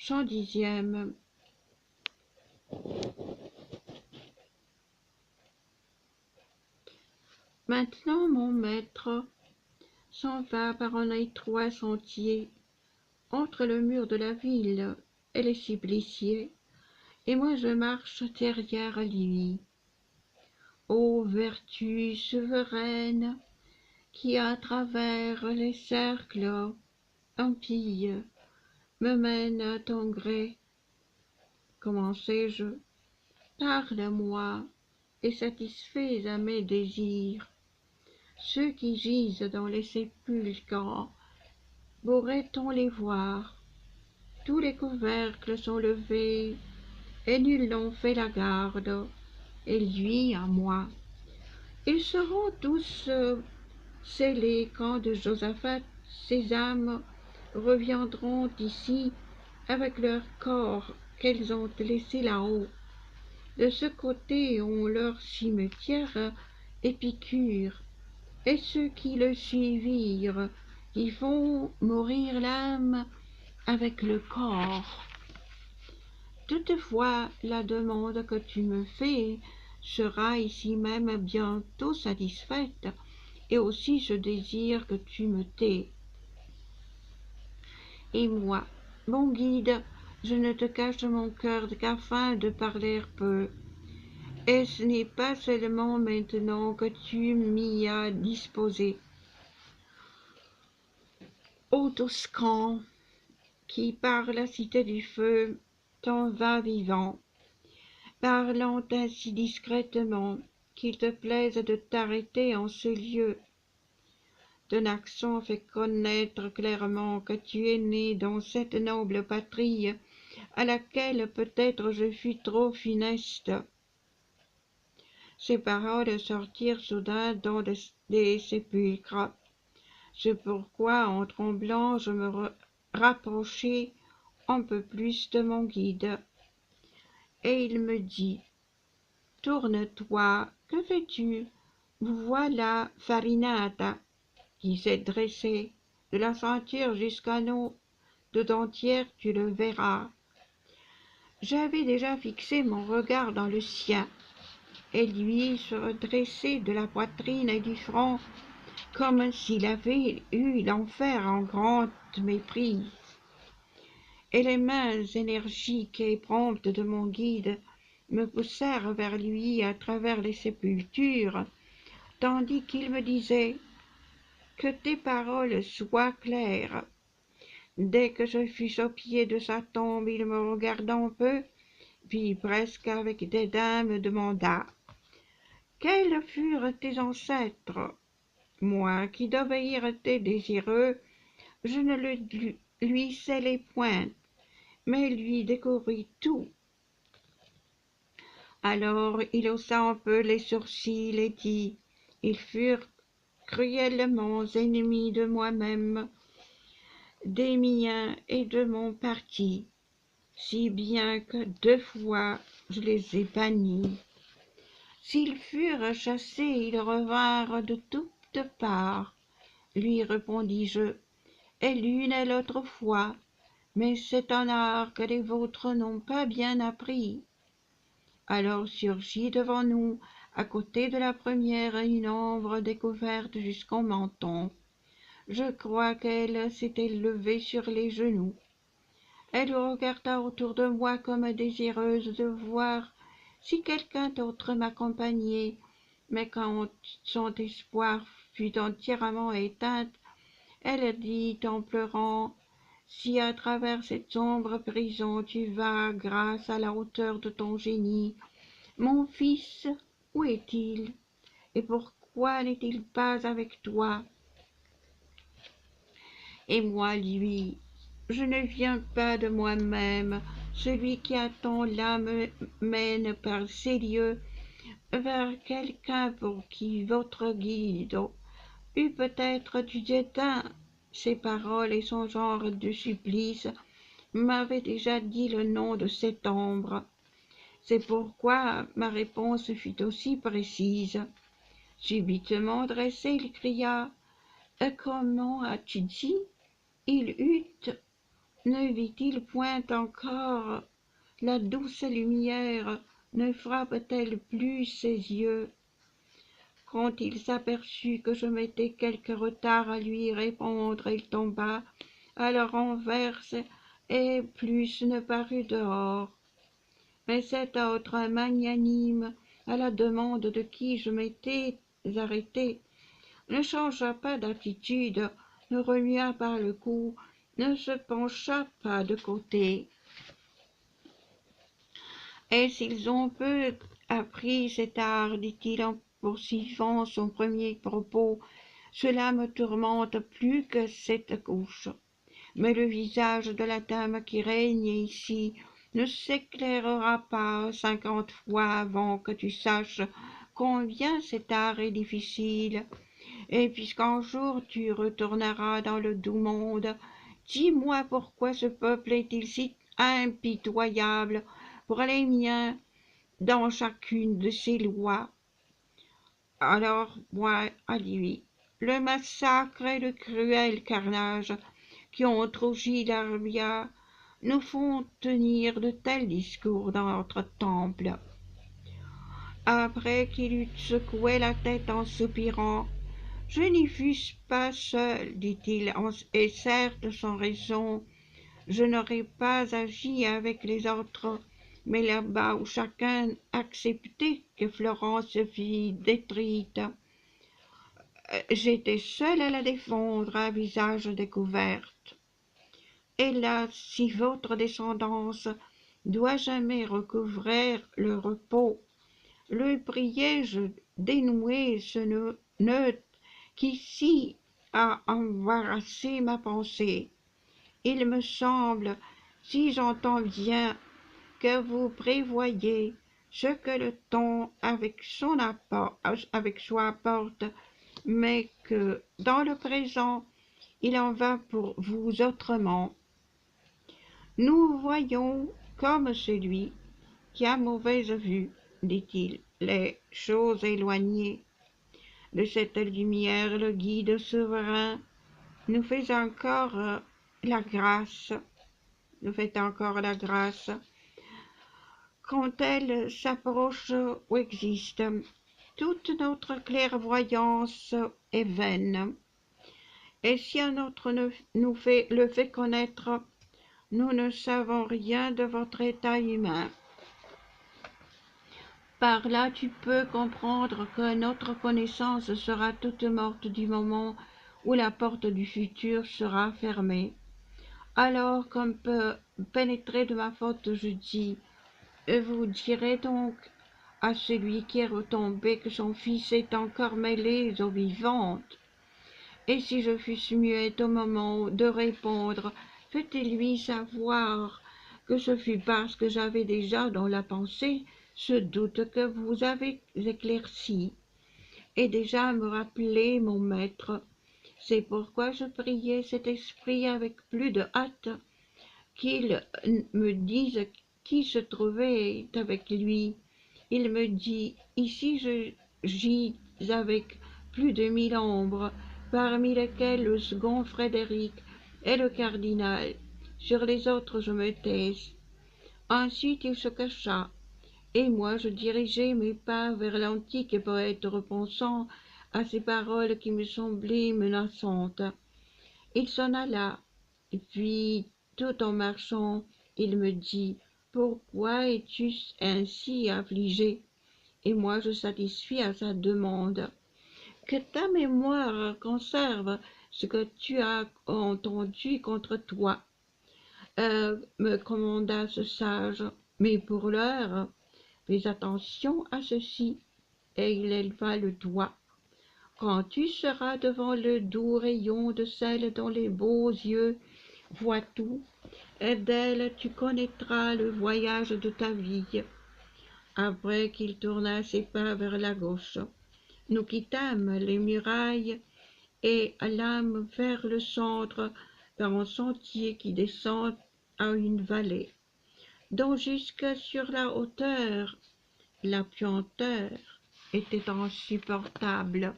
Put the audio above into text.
110e. Maintenant mon maître s'en va par un étroit sentier entre le mur de la ville et les suppliciés, et moi je marche derrière lui. Ô vertu souveraine, qui à travers les cercles impies me mène à ton gré, comment sais-je, parle-moi et satisfais à mes désirs. Ceux qui gisent dans les sépulcres, pourrait-on les voir? Tous les couvercles sont levés, et nul n'en fait la garde, et lui à moi. Ils seront tous scellés quand de Josaphat ces âmes reviendront ici avec leur corps qu'elles ont laissé là-haut. De ce côté ont leur cimetière Épicure, et ceux qui le suivirent y font mourir l'âme avec le corps. Toutefois, la demande que tu me fais sera ici même bientôt satisfaite, et aussi je désire que tu me tais. Et moi, mon guide, je ne te cache mon cœur qu'afin de parler peu. Et ce n'est pas seulement maintenant que tu m'y as disposé. Ô Toscan, qui par la cité du feu t'en va vivant, parlant ainsi discrètement, qu'il te plaise de t'arrêter en ce lieu. Ton accent fait connaître clairement que tu es né dans cette noble patrie à laquelle peut-être je fus trop funeste. Ces paroles sortirent soudain dans des sépulcres. C'est pourquoi, en tremblant, je me rapprochai un peu plus de mon guide. Et il me dit, « Tourne-toi, que fais-tu? Voilà Farinata, qui s'est dressée, de la ceinture jusqu'à nos deux dentières, tu le verras. » J'avais déjà fixé mon regard dans le sien, et lui se redressait de la poitrine et du front, comme s'il avait eu l'enfer en grande méprise. Et les mains énergiques et promptes de mon guide me poussèrent vers lui à travers les sépultures, tandis qu'il me disait « Que tes paroles soient claires ». Dès que je fus au pied de sa tombe, il me regarda un peu, puis presque avec dédain me demanda « Quels furent tes ancêtres ?» Moi, qui d'obéir était désireux, je ne lui scellai point, mais lui découvris tout. Alors il haussa un peu les sourcils et dit, « Ils furent cruellement ennemis de moi-même, des miens et de mon parti, si bien que 2 fois je les ai bannis. S'ils furent chassés, ils revinrent de toutes parts, lui répondis-je, et l'une et l'autre fois, mais c'est un art que les vôtres n'ont pas bien appris. » Alors surgit devant nous, à côté de la première, une ombre découverte jusqu'au menton. Je crois qu'elle s'était levée sur les genoux. Elle regarda autour de moi comme désireuse de voir si quelqu'un d'autre m'accompagnait, mais quand son espoir fut entièrement éteint, elle dit en pleurant, « Si à travers cette sombre prison tu vas grâce à la hauteur de ton génie, mon fils, où est-il? Et pourquoi n'est-il pas avec toi? » Et moi, lui, je ne viens pas de moi-même, celui qui attend là me mène par ces lieux vers quelqu'un pour qui votre guide eut peut-être du dédain. Ses paroles et son genre de supplice m'avaient déjà dit le nom de cette ombre. C'est pourquoi ma réponse fut aussi précise. Subitement dressé, il cria, « Comment as-tu dit? Il eut Ne vit-il point encore la douce lumière? Ne frappe-t-elle plus ses yeux? Quand il s'aperçut que je mettais quelque retard à lui répondre, il tomba à la renverse et plus ne parut dehors. Mais cet autre magnanime, à la demande de qui je m'étais arrêté, ne changea pas d'attitude, ne remua pas le cou, ne se pencha pas de côté. Et s'ils ont peu appris cet art, dit-il en poursuivant son premier propos, cela me tourmente plus que cette couche. Mais le visage de la dame qui règne ici ne s'éclairera pas 50 fois avant que tu saches combien cet art est difficile. Et puisqu'un jour tu retourneras dans le doux monde, dis-moi pourquoi ce peuple est-il si impitoyable pour les miens dans chacune de ses lois. Alors moi à lui, le massacre et le cruel carnage qui ont rougi l'Arabia nous font tenir de tels discours dans notre temple. Après qu'il eut secoué la tête en soupirant, je n'y fus pas seul, dit-il, et certes sans raison, je n'aurais pas agi avec les autres, mais là-bas où chacun acceptait que Florence fût détruite, j'étais seul à la défendre à visage découvert. Hélas, si votre descendance doit jamais recouvrer le repos, le priai-je dénouer ce nœud qu'ici a embarrassé ma pensée. Il me semble, si j'entends bien, que vous prévoyez ce que le temps avec soi apporte, mais que, dans le présent, il en va pour vous autrement. Nous voyons, comme celui qui a mauvaise vue, dit-il, les choses éloignées. De cette lumière, le guide souverain nous fait encore la grâce, nous fait encore la grâce, quand elle s'approche ou existe. Toute notre clairvoyance est vaine, et si un autre nous le fait connaître, nous ne savons rien de votre état humain. Par là tu peux comprendre que notre connaissance sera toute morte du moment où la porte du futur sera fermée. Alors, comme peut pénétrer de ma faute, je dis, vous direz donc à celui qui est retombé que son fils est encore mêlé aux vivantes. Et si je fusse muette au moment de répondre, faites-lui savoir que ce fut parce que j'avais déjà dans la pensée ce doute que vous avez éclairci, et déjà me rappelé mon maître. C'est pourquoi je priais cet esprit avec plus de hâte qu'il me dise qui se trouvait avec lui. Il me dit, ici je gis avec plus de 1000 ombres, parmi lesquelles le second Frédéric et le cardinal. Sur les autres je me tais. Ensuite il se cacha, et moi je dirigeai mes pas vers l'antique poète repensant à ces paroles qui me semblaient menaçantes. Il s'en alla, et puis, tout en marchant, il me dit, « Pourquoi es-tu ainsi affligé ?» Et moi je satisfis à sa demande. « Que ta mémoire conserve ce que tu as entendu contre toi, me commanda ce sage, mais pour l'heure, fais attention à ceci. » Et il éleva le doigt. Quand tu seras devant le doux rayon de celle dont les beaux yeux voient tout, et d'elle tu connaîtras le voyage de ta vie. Après qu'il tourna ses pas vers la gauche, nous quittâmes les murailles et allâmes vers le centre par un sentier qui descend à une vallée, dont jusque sur la hauteur la puanteur était insupportable.